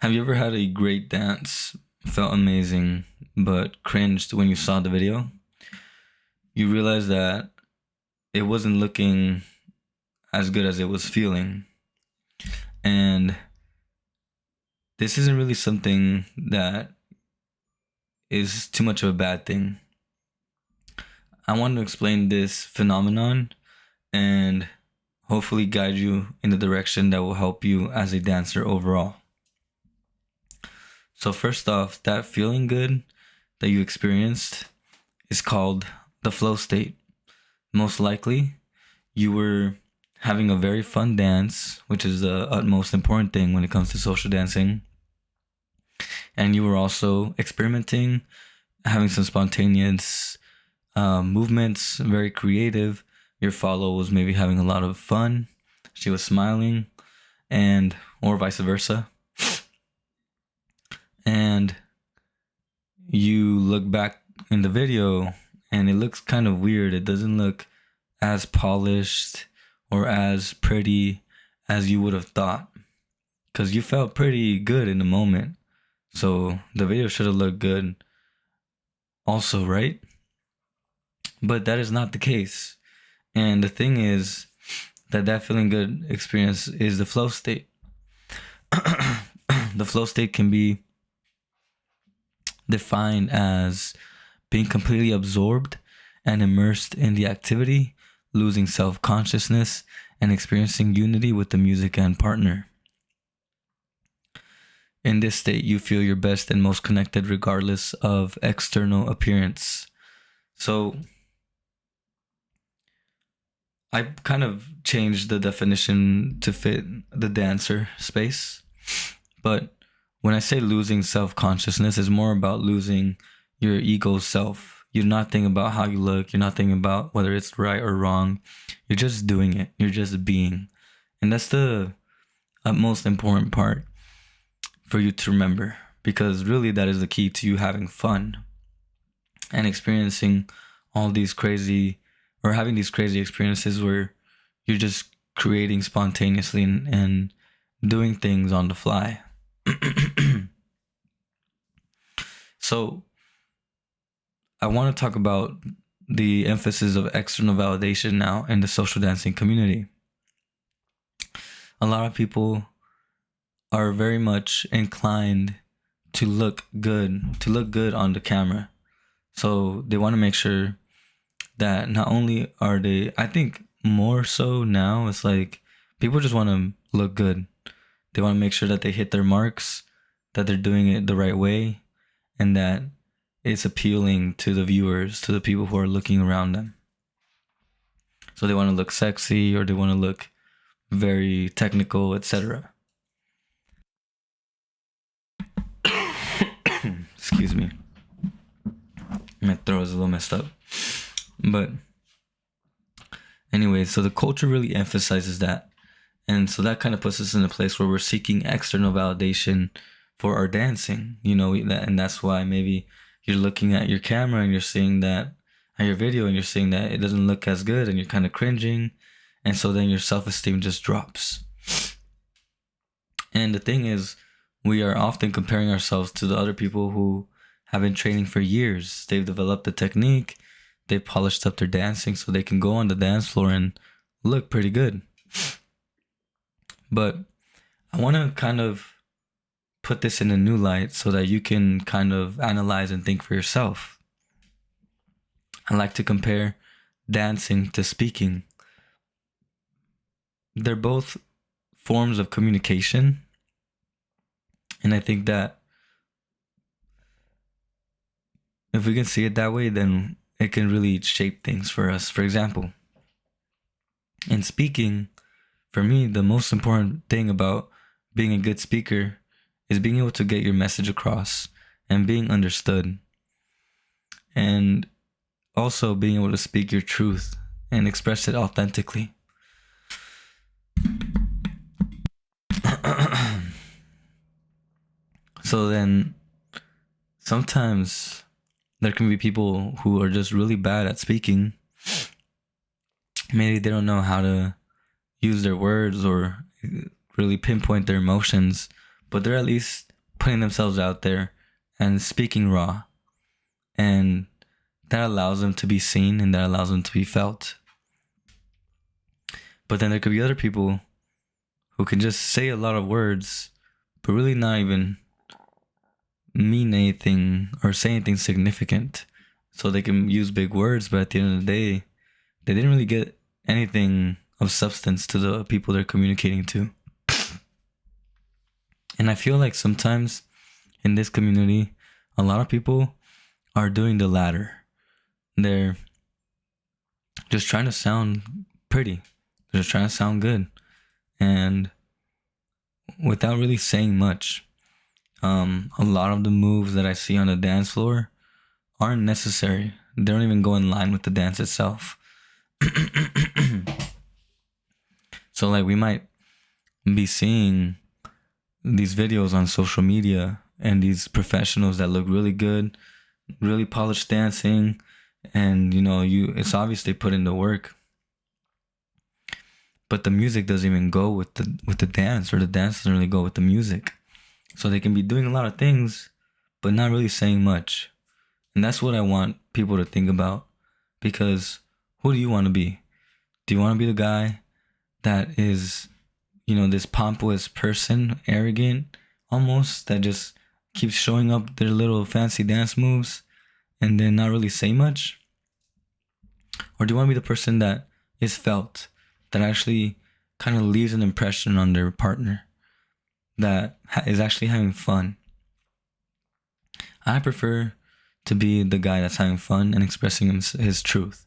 Have you ever had a great dance, felt amazing, but cringed when you saw the video? You realize that it wasn't looking as good as it was feeling. And this isn't really something that is too much of a bad thing. I want to explain this phenomenon and hopefully guide you in the direction that will help you as a dancer overall. So first off, that feeling good that you experienced is called the flow state. Most likely, you were having a very fun dance, which is the utmost important thing when it comes to social dancing. And you were also experimenting, having some spontaneous movements, very creative. Your follow was maybe having a lot of fun. She was smiling, and or vice versa. And you look back in the video and it looks kind of weird. It doesn't look as polished or as pretty as you would have thought, because you felt pretty good in the moment. So the video should have looked good also, right? But that is not the case. And the thing is that feeling good experience is the flow state. The flow state can be defined as being completely absorbed and immersed in the activity, losing self-consciousness, and experiencing unity with the music and partner. In this state, you feel your best and most connected regardless of external appearance. So I kind of changed the definition to fit the dancer space. But when I say losing self-consciousness, it's more about losing your ego self. You're not thinking about how you look. You're not thinking about whether it's right or wrong. You're just doing it. You're just being. And that's the most important part for you to remember, because really that is the key to you having fun and experiencing all these crazy, or having these crazy experiences where you're just creating spontaneously and doing things on the fly. So I want to talk about the emphasis of external validation now in the social dancing community. A lot of people are very much inclined to look good on the camera. So they want to make sure that not only are they, I think more so now, it's like people just want to look good. They want to make sure that they hit their marks, that they're doing it the right way, and that it's appealing to the viewers, to the people who are looking around them. So they want to look sexy, or they want to look very technical, etc. Excuse me. My throat is a little messed up. But anyway, so the culture really emphasizes that. And so that kind of puts us in a place where we're seeking external validation for our dancing, and that's why maybe you're looking at your camera and you're seeing that, at your video, and you're seeing that it doesn't look as good and you're kind of cringing. And so then your self-esteem just drops. And the thing is, we are often comparing ourselves to the other people who have been training for years. They've developed the technique, they polished up their dancing so they can go on the dance floor and look pretty good. But I want to kind of put this in a new light so that you can kind of analyze and think for yourself. I like to compare dancing to speaking. They're both forms of communication. And I think that if we can see it that way, then it can really shape things for us. For example, in speaking, for me, the most important thing about being a good speaker is being able to get your message across and being understood. And also being able to speak your truth and express it authentically. So then sometimes there can be people who are just really bad at speaking. Maybe they don't know how to use their words or really pinpoint their emotions, but they're at least putting themselves out there and speaking raw. And that allows them to be seen and that allows them to be felt. But then there could be other people who can just say a lot of words, but really not even mean anything or say anything significant. So they can use big words, but at the end of the day, they didn't really get anything of substance to the people they're communicating to. And I feel like sometimes in this community, a lot of people are doing the latter. They're just trying to sound pretty. They're just trying to sound good. And without really saying much, a lot of the moves that I see on the dance floor aren't necessary. They don't even go in line with the dance itself. So like we might be seeing these videos on social media and these professionals that look really good, really polished dancing, and it's obvious they put in the work. But the music doesn't even go with the dance, or the dance doesn't really go with the music. So they can be doing a lot of things, but not really saying much. And that's what I want people to think about. Because who do you want to be? Do you want to be the guy that is, this pompous person, arrogant almost, that just keeps showing up their little fancy dance moves and then not really say much? Or do you want to be the person that is felt, that actually kind of leaves an impression on their partner, that is actually having fun? I prefer to be the guy that's having fun and expressing his truth.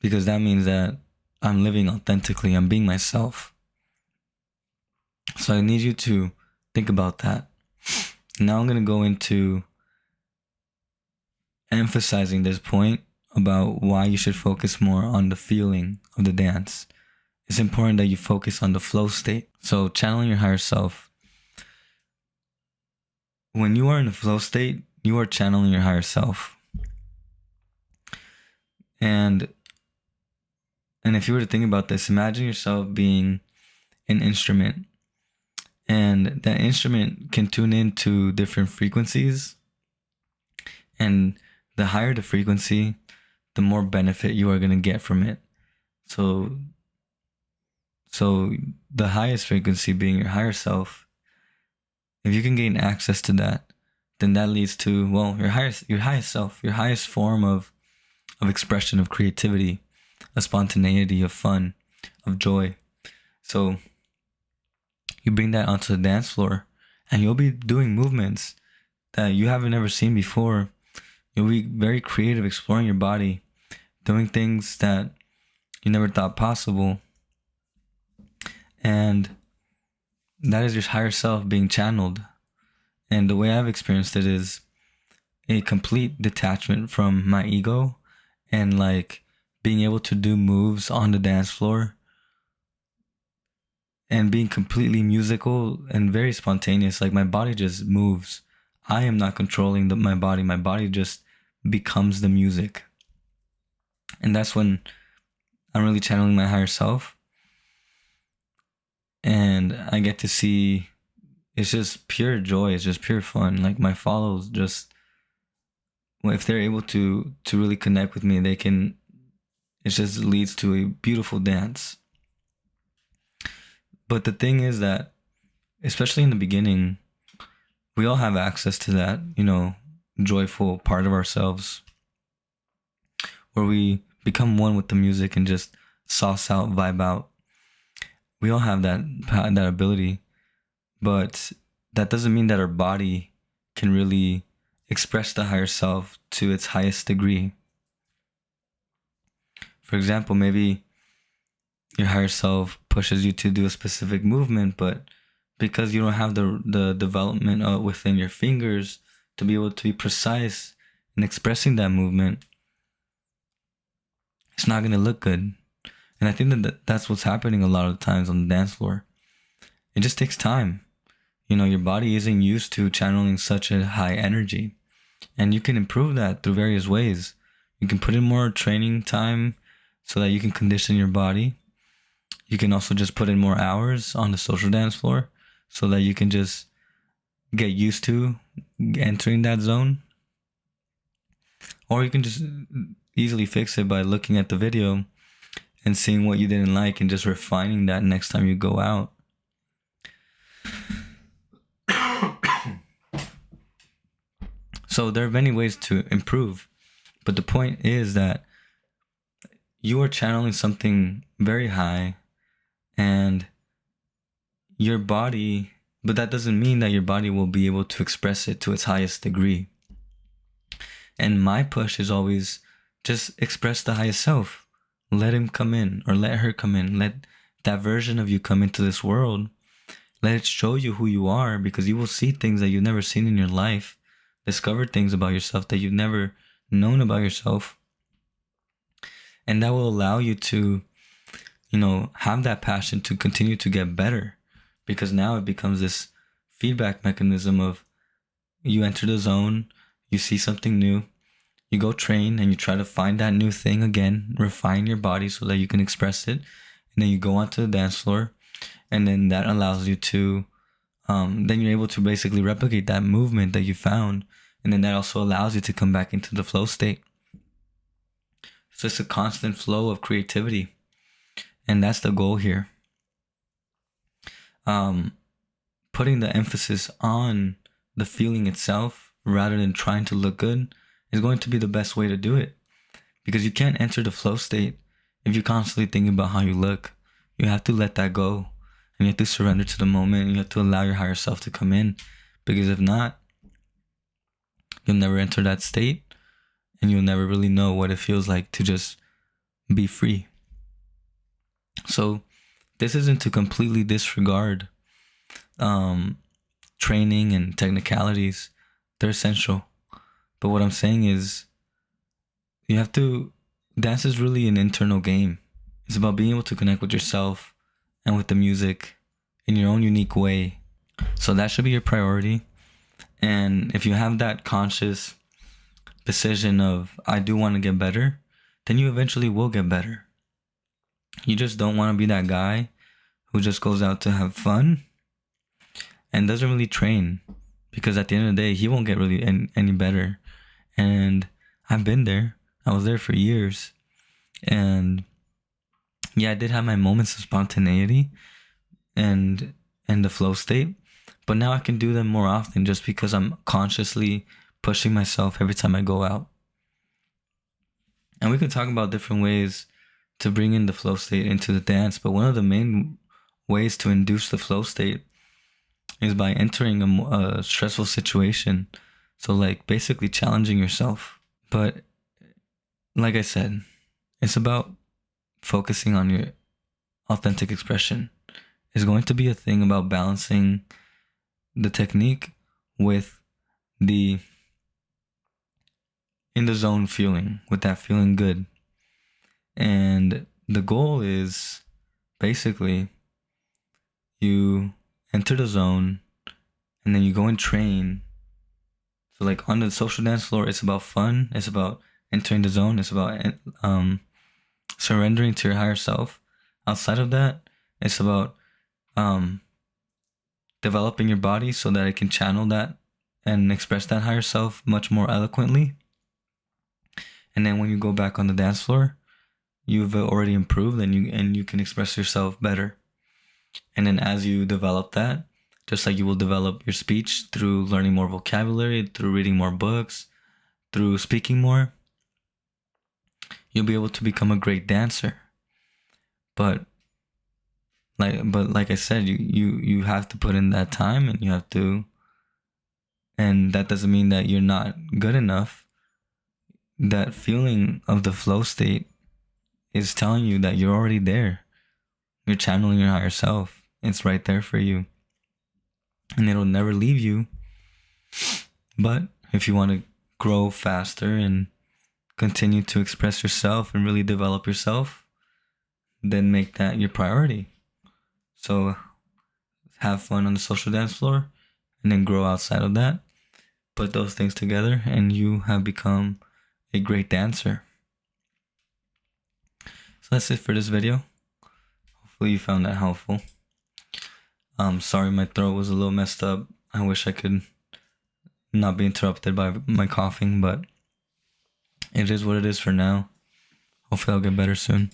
Because that means that I'm living authentically, I'm being myself. So I need you to think about that. Now I'm going to go into emphasizing this point about why you should focus more on the feeling of the dance. It's important that you focus on the flow state. So channeling your higher self. When you are in the flow state, you are channeling your higher self. And if you were to think about this, imagine yourself being an instrument. And that instrument can tune into different frequencies. And the higher the frequency, the more benefit you are going to get from it. So the highest frequency being your higher self, if you can gain access to that, then that leads to, well, your highest self, your highest form of expression, of creativity, of spontaneity, of fun, of joy. So you bring that onto the dance floor and you'll be doing movements that you haven't ever seen before. You'll be very creative, exploring your body, doing things that you never thought possible. And that is your higher self being channeled. And the way I've experienced it is a complete detachment from my ego and like being able to do moves on the dance floor and being completely musical and very spontaneous. Like my body just moves. I am not controlling my body. My body just becomes the music. And that's when I'm really channeling my higher self. And I get to see, it's just pure joy. It's just pure fun. Like my follows just, if they're able to really connect with me, they can, it just leads to a beautiful dance. But the thing is that, especially in the beginning, we all have access to that, joyful part of ourselves where we become one with the music and just sauce out, vibe out. We all have that ability, but that doesn't mean that our body can really express the higher self to its highest degree. For example, maybe your higher self pushes you to do a specific movement, but because you don't have the development within your fingers to be able to be precise in expressing that movement, it's not going to look good. And I think that's what's happening a lot of the times on the dance floor. It just takes time. Your body isn't used to channeling such a high energy. And you can improve that through various ways. You can put in more training time so that you can condition your body. You can also just put in more hours on the social dance floor so that you can just get used to entering that zone. Or you can just easily fix it by looking at the video and seeing what you didn't like and just refining that next time you go out. So there are many ways to improve, but the point is that you are channeling something very high, and your body, but that doesn't mean that your body will be able to express it to its highest degree. And my push is always just express the highest self. Let him come in, or let her come in. Let that version of you come into this world. Let it show you who you are, because you will see things that you've never seen in your life. Discover things about yourself that you've never known about yourself. And that will allow you to, have that passion to continue to get better. Because now it becomes this feedback mechanism of you enter the zone, you see something new, you go train and you try to find that new thing again, refine your body so that you can express it. And then you go onto the dance floor, and then that allows you to, then you're able to basically replicate that movement that you found. And then that also allows you to come back into the flow state. So it's a constant flow of creativity. And that's the goal here. Putting the emphasis on the feeling itself rather than trying to look good is going to be the best way to do it. Because you can't enter the flow state if you're constantly thinking about how you look. You have to let that go. And you have to surrender to the moment. And you have to allow your higher self to come in. Because if not, you'll never enter that state. And you'll never really know what it feels like to just be free. So this isn't to completely disregard training and technicalities. They're essential. But what I'm saying is, dance is really an internal game. It's about being able to connect with yourself and with the music in your own unique way. So that should be your priority. And if you have that conscious decision of, I do want to get better, then you eventually will get better. You just don't want to be that guy who just goes out to have fun and doesn't really train, because at the end of the day, he won't get really any better. And I've been there. I was there for years. And yeah, I did have my moments of spontaneity and the flow state, but now I can do them more often just because I'm consciously pushing myself every time I go out. And we can talk about different ways to bring in the flow state into the dance, but one of the main ways to induce the flow state is by entering a stressful situation. So like basically challenging yourself. But like I said, it's about focusing on your authentic expression. It's going to be a thing about balancing the technique with the in the zone feeling, with that feeling good. And the goal is basically you enter the zone and then you go and train. So like on the social dance floor, it's about fun. It's about entering the zone. It's about surrendering to your higher self. Outside of that, it's about developing your body so that it can channel that and express that higher self much more eloquently. And then when you go back on the dance floor, you've already improved and you can express yourself better. And then as you develop that, just like you will develop your speech through learning more vocabulary, through reading more books, through speaking more, you'll be able to become a great dancer. But like I said, you have to put in that time, and you have to, and that doesn't mean that you're not good enough. That feeling of the flow state is telling you that you're already there. You're channeling your higher self. It's right there for you. And it'll never leave you. But if you want to grow faster and continue to express yourself and really develop yourself, then make that your priority. So have fun on the social dance floor and then grow outside of that. Put those things together and you have become a great dancer. So that's it for this video. Hopefully you found that helpful. Sorry my throat was a little messed up. I wish I could not be interrupted by my coughing, but it is what it is for now. Hopefully I'll get better soon.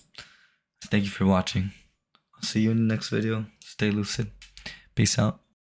Thank you for watching. I'll see you in the next video. Stay lucid. Peace out.